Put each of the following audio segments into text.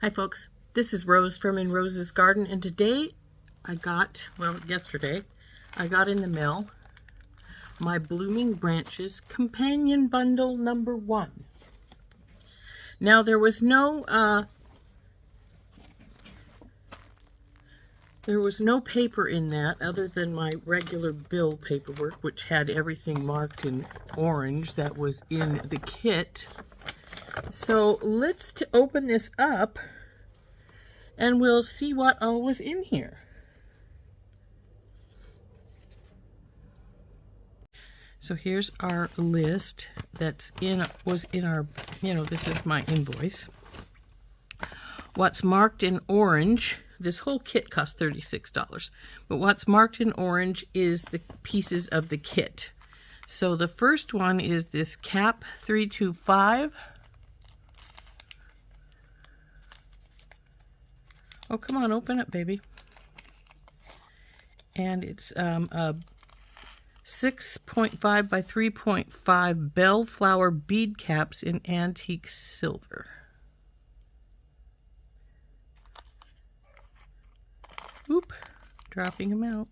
Hi folks, this is Rose from In Rose's Garden, and today yesterday, I got in the mail my Blooming Branches Companion Bundle number 1. Now there was no paper in that other than my regular bill paperwork, which had everything marked in orange that was in the kit. So let's open this up and we'll see what all was in here. So here's our list was in our, this is my invoice. What's marked in orange, this whole kit cost $36, but what's marked in orange is the pieces of the kit. So the first one is this cap 325. Oh, come on, open it, baby. And it's a 6.5 by 3.5 bellflower bead caps in antique silver. Oop, dropping them out.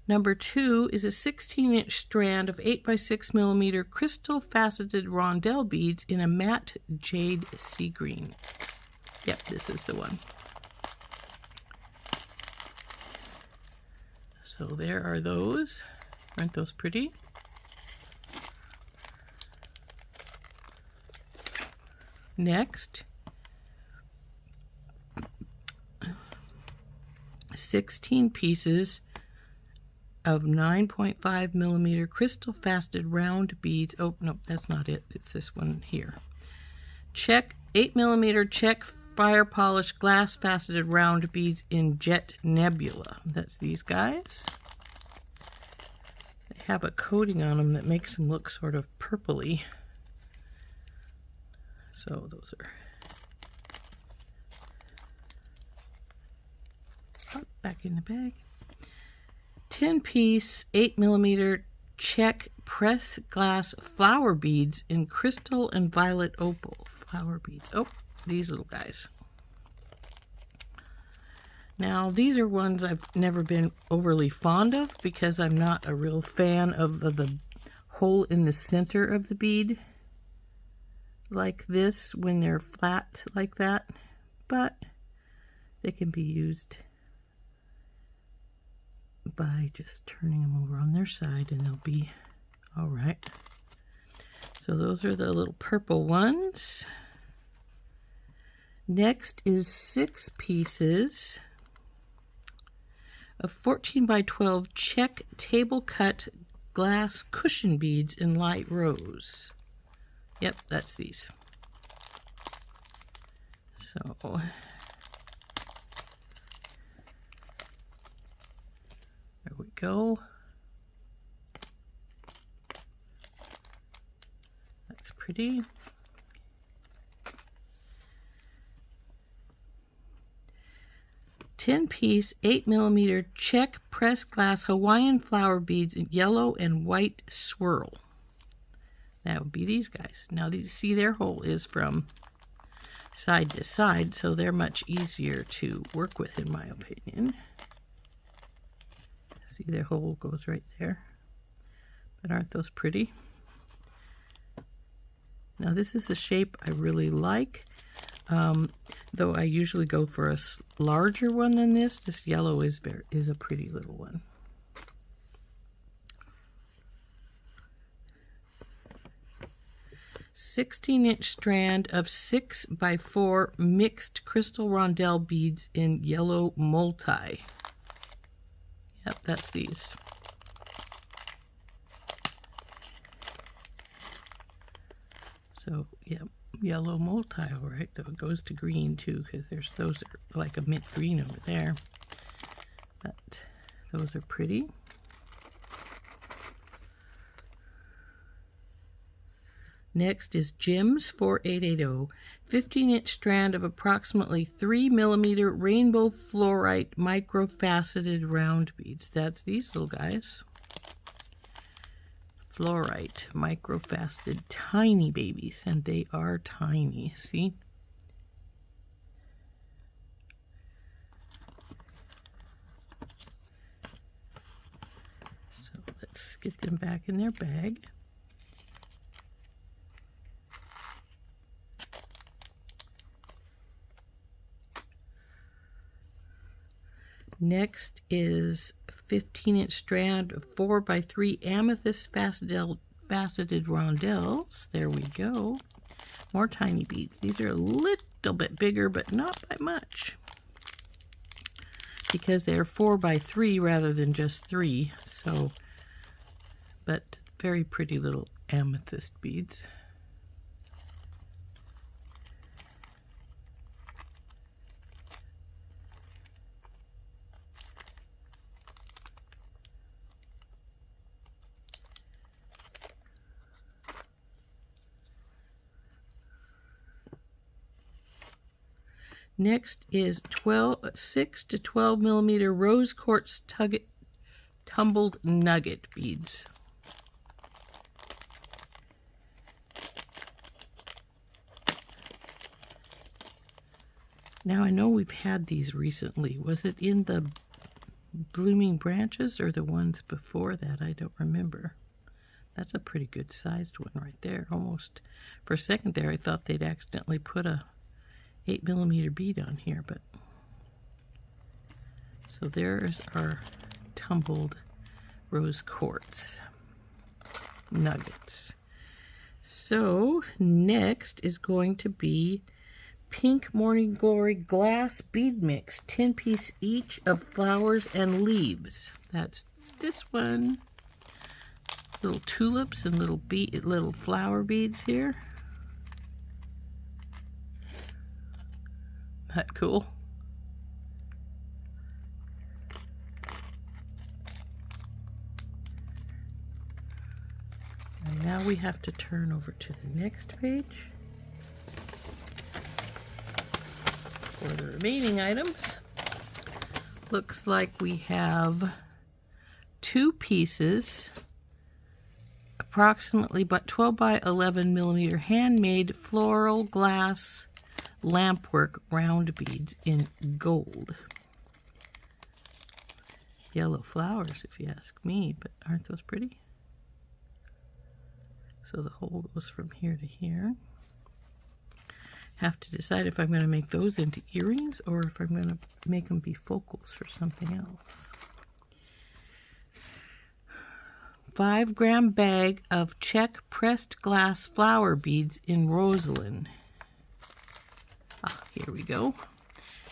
Number 2 is a 16-inch strand of 8 by 6 millimeter crystal faceted rondelle beads in a matte jade sea green. Yep, this is the one. So there are those. Aren't those pretty? Next, 16 pieces of 9.5 millimeter crystal faceted round beads. Oh, no, that's not it. It's this one here. Check 8 millimeter check fire polished glass faceted round beads in jet nebula. That's these guys. They have a coating on them that makes them look sort of purpley. So those are back in the bag. 10-piece 8 millimeter check press glass flower beads in crystal and violet opal. Flower beads. Oh, these little guys. Now these are ones I've never been overly fond of because I'm not a real fan of the hole in the center of the bead like this when they're flat like that, but they can be used by just turning them over on their side and they'll be all right. So those are the little purple ones. Next is 6 pieces of 14 by 12 check table cut glass cushion beads in light rose. Yep, that's these. So there we go. That's pretty. Ten-piece 8 millimeter check press glass Hawaiian flower beads in yellow and white swirl. That would be these guys. Now these, see, their hole is from side to side, so they're much easier to work with in my opinion. See, their hole goes right there. But aren't those pretty? Now this is a shape I really like, though I usually go for a larger one than this. This yellow is a pretty little one. A 16-inch strand of 6 by 4 mixed crystal rondelle beads in yellow multi. Yep, that's these. So, yep, yellow multi, all right. Though it goes to green too, because there's those that are like a mint green over there. But those are pretty. Next is Jim's 4880, 15-inch strand of approximately 3 millimeter rainbow fluorite micro-faceted round beads. That's these little guys. fluorite, microfaceted, tiny babies, and they are tiny, see? So let's get them back in their bag. Next is 15-inch strand of 4x3 amethyst faceted rondelles. There we go. More tiny beads. These are a little bit bigger, but not by much, because they're 4x3 rather than just 3. So, but very pretty little amethyst beads. Next is 6 to 12 millimeter rose quartz tumbled nugget beads. Now I know we've had these recently. Was it in the blooming branches or the ones before that? I don't remember. That's a pretty good sized one right there. Almost, for a second there, I thought they'd accidentally put a 8 millimeter bead on here, but so there's our tumbled rose quartz nuggets. So next is going to be Pink Morning Glory glass bead mix, 10-piece each of flowers and leaves. That's this one. Little tulips and little flower beads here. That cool? And now we have to turn over to the next page for the remaining items. Looks like we have 2 pieces, approximately but 12 by 11 millimeter handmade floral glass lampwork round beads in gold. Yellow flowers, if you ask me, but aren't those pretty? So the hole goes from here to here. Have to decide if I'm going to make those into earrings or if I'm going to make them be focals for something else. 5-gram bag of check pressed glass flower beads in roseland. Here we go.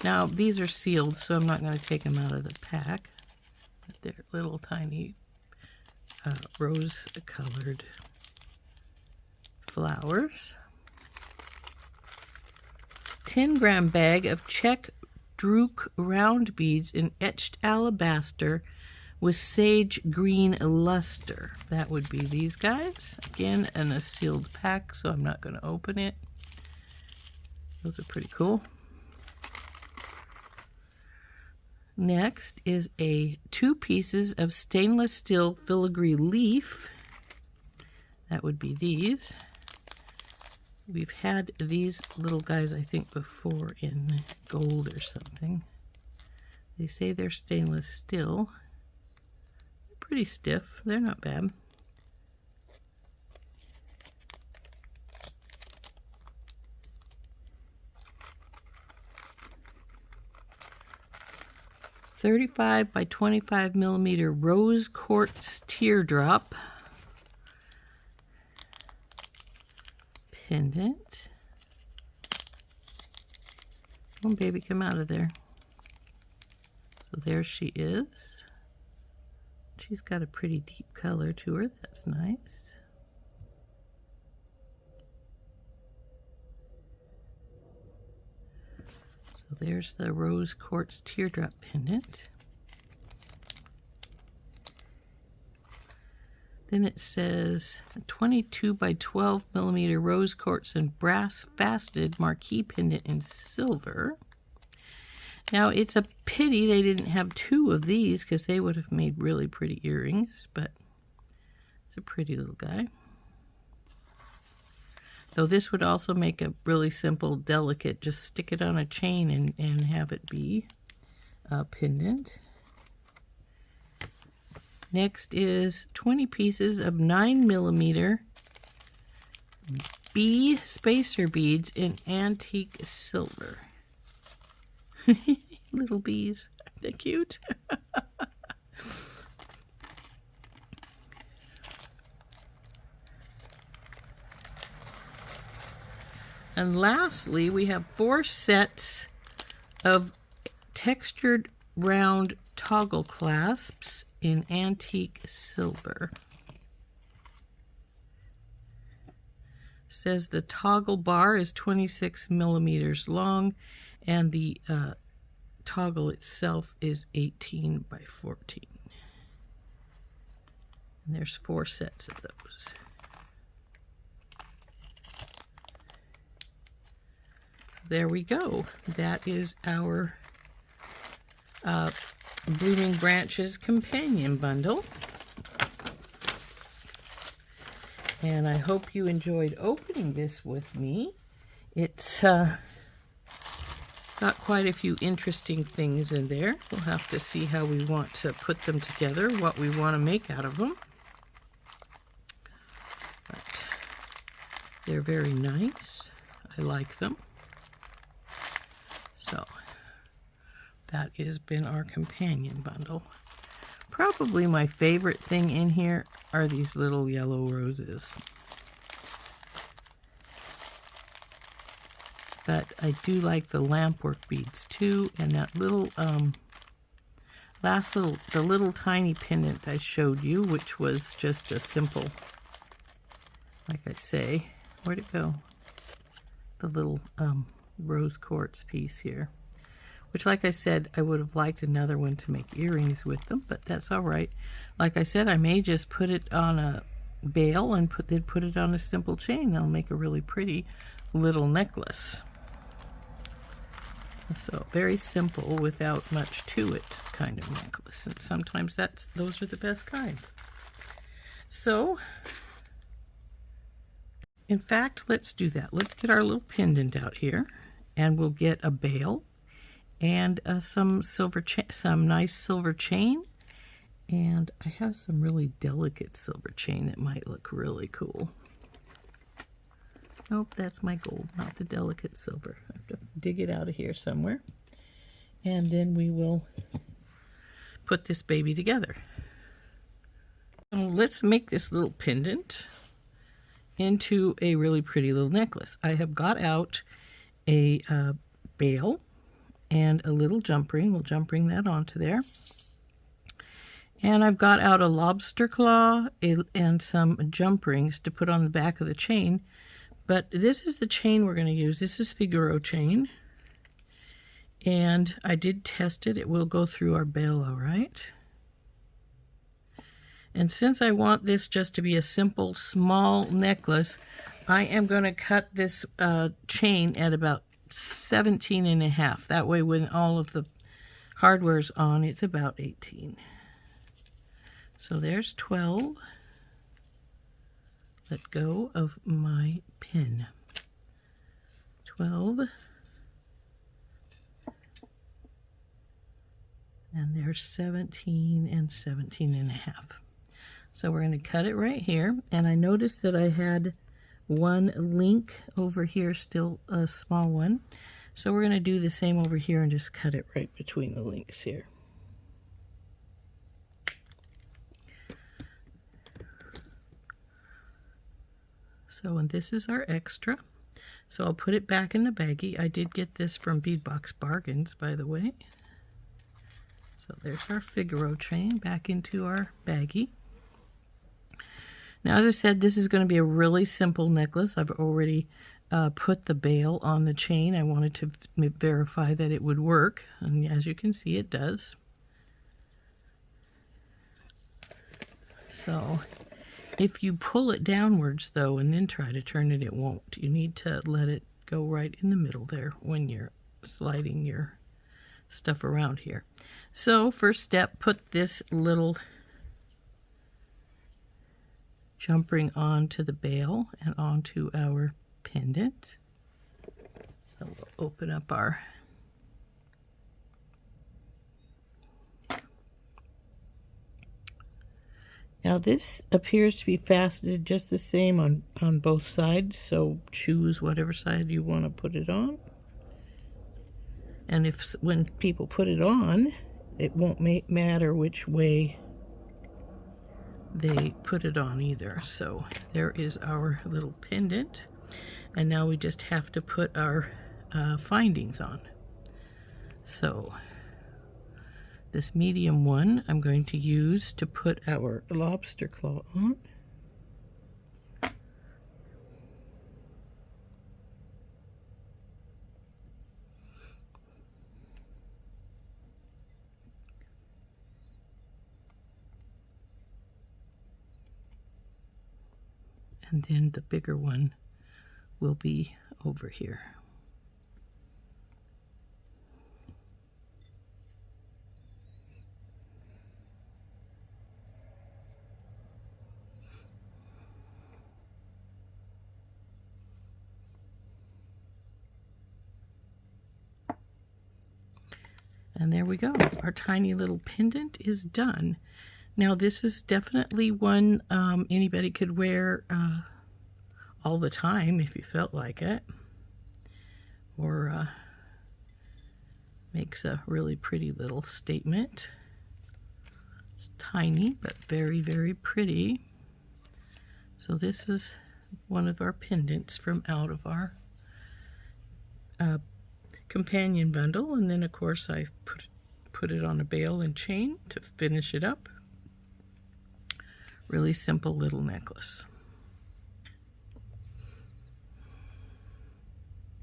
Now these are sealed, so I'm not going to take them out of the pack. But they're little tiny rose-colored flowers. 10-gram bag of check drook round beads in etched alabaster with sage green luster. That would be these guys. Again, in a sealed pack, so I'm not going to open it. Those are pretty cool. Next is 2 pieces of stainless steel filigree leaf. That would be these. We've had these little guys, I think, before in gold or something. They say they're stainless steel. They're pretty stiff. They're not bad. .35 by 25 millimeter rose quartz teardrop pendant. Come on, baby, come out of there. So there she is. She's got a pretty deep color to her. That's nice. So there's the rose quartz teardrop pendant. Then it says 22 by 12 millimeter rose quartz and brass faceted marquee pendant in silver. Now it's a pity they didn't have 2 of these because they would have made really pretty earrings, but It's a pretty little guy. Though this would also make a really simple, delicate, just stick it on a chain and have it be a pendant. Next is 20 pieces of 9mm bee spacer beads in antique silver. Little bees, aren't they cute? And lastly, we have 4 sets of textured round toggle clasps in antique silver. Says the toggle bar is 26mm long, and the toggle itself is 18 by 14. And there's 4 sets of those. There we go. That is our Blooming Branches companion bundle. And I hope you enjoyed opening this with me. It's got quite a few interesting things in there. We'll have to see how we want to put them together, what we want to make out of them. But they're very nice. I like them. So that has been our companion bundle. Probably my favorite thing in here are these little yellow roses. But I do like the lampwork beads too, and that little the little tiny pendant I showed you, which was just a simple, like I say, where'd it go? The little rose quartz piece here, which, like I said, I would have liked another one to make earrings with them, but that's all right. Like I said, I may just put it on a bail and then put it on a simple chain. That'll make a really pretty little necklace. So very simple, without much to it kind of necklace, and sometimes those are the best kinds. So in fact, let's do that. Let's get our little pendant out here, and we'll get a bail and some nice silver chain. And I have some really delicate silver chain that might look really cool. Nope, that's my gold, not the delicate silver. I have to dig it out of here somewhere. And then we will put this baby together. So let's make this little pendant into a really pretty little necklace. I have got out a bail and a little jump ring. We'll jump ring that onto there. And I've got out a lobster claw and some jump rings to put on the back of the chain. But this is the chain we're going to use. This is Figaro chain. And I did test it. It will go through our bail all right. And since I want this just to be a simple, small necklace, I am going to cut this chain at about 17.5. That way when all of the hardware's on, it's about 18. So there's 12. Let go of my pin. 12. And there's 17 and 17.5. So we're going to cut it right here. And I noticed that I had one link over here, still a small one. So we're going to do the same over here and just cut it right between the links here. So, and this is our extra. So I'll put it back in the baggie. I did get this from Bead Box Bargains, by the way. So there's our Figaro chain back into our baggie. Now, as I said, this is going to be a really simple necklace. I've already put the bail on the chain. I wanted to verify that it would work. And as you can see, it does. So if you pull it downwards, though, and then try to turn it, it won't. You need to let it go right in the middle there when you're sliding your stuff around here. So first step, put this little jumping onto the bail and onto our pendant. So we'll open up our Now this appears to be faceted just the same on both sides, so choose whatever side you want to put it on. And when people put it on, it won't matter which way they put it on either. So there is our little pendant, and now we just have to put our findings on. So this medium one I'm going to use to put our lobster claw on. And then the bigger one will be over here. And there we go. Our tiny little pendant is done. Now this is definitely one anybody could wear all the time if you felt like it. Or makes a really pretty little statement. It's tiny but very, very pretty. So this is one of our pendants from out of our companion bundle, and then of course I put it on a bail and chain to finish it up. Really simple little necklace.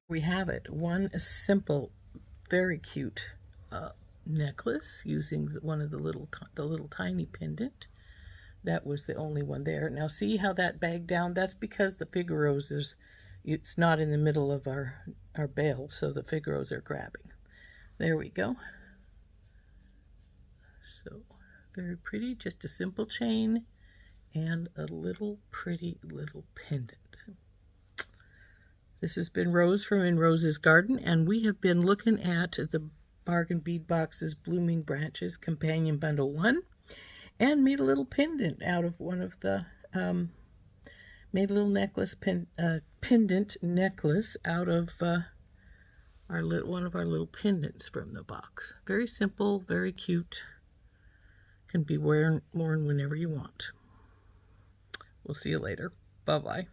We have it, one simple, very cute necklace using one of the little tiny pendant. That was the only one there. Now see how that bagged down? That's because the Figaro's it's not in the middle of our bail, so the Figaro's are grabbing. There we go. So very pretty, just a simple chain and a little pretty little pendant. This has been Rose from In Rose's Garden, and we have been looking at the Bargain Bead Box's Blooming Branches Companion Bundle 1, and made a little pendant out of one of the made a little necklace pendant necklace out of one of our little pendants from the box. Very simple, very cute. Can be worn whenever you want. We'll see you later. Bye-bye.